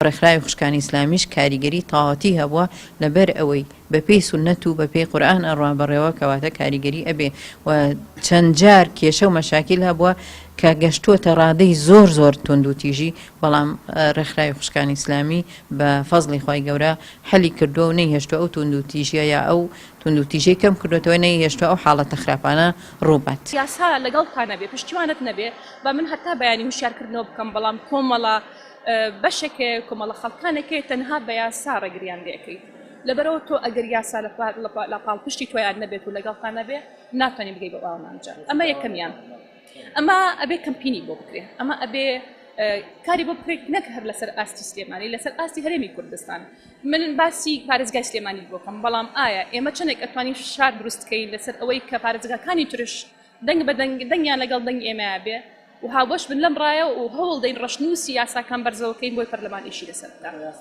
ڕێکخراوی خوشکانی ئیسلامیش کاریگەری تاواتی هەبووە لەبەر ئەوەی بە پێی سونەت و بە پێی قورئان ئەڕوا بەڕێوە کەواتە کاریگەری ئەبێ و چەند جار کێشە و مەشاکیل هەبووە کە گەشتووەتە ڕادەی زۆر تونند و تیژی بەڵام ڕێکخراوی خوشکانی ئیسلامی بە فەزڵی خی گەورە حەلی کردووە و نەیهێشتووە ئەو تونند و تیژیە یا ئەو تونند و تیژەی کەم کردوێتەوە نەیهێشتووە ئەو حاڵەتە خراپانە ڕووبات. یاسا لەگەڵ نەبێ پشتیوانت نەبێ بە من هەتا بەیانی هوشیارکردنەوە بکەم بەڵام کۆمەڵە بەشێکێ کۆمەڵە خەڵکانێکی تەنها بە یاسا ڕێگریان لێەکەیت لەبەرەوە تۆ ئەگەر یاسا لە پاڵپشتی تۆیان نەبێت و لەگەڵتان نەبێ ناتوانانی بگەی بە ئاوانجا ئەمە یەکەمیان ئەمە ئەبێ کەمپینی بۆ بکرێ ئەمە ئەبێ کاری بۆ بکرێت نەک هەر لەسەر ئاستی سلێمانی لەسەر ئاستی هەرێمی کوردستان من باسی پارێزگای سلێمانی بۆکەم بەڵام ئایا ئێمە چەندێک ئەتوانین شار دروستکەین لەسەر ئەوەی کە پارێزگاکانی ترش دەنگ بە دەنگیان لەگەڵ دەنگ ئێمەیە بێ و هاوبەش بن لەم ڕایە و هەوڵ دەین ڕەشنووسی یاساکان بەرزەوەکەین بۆی پەرلەمانیشی لەسەردا.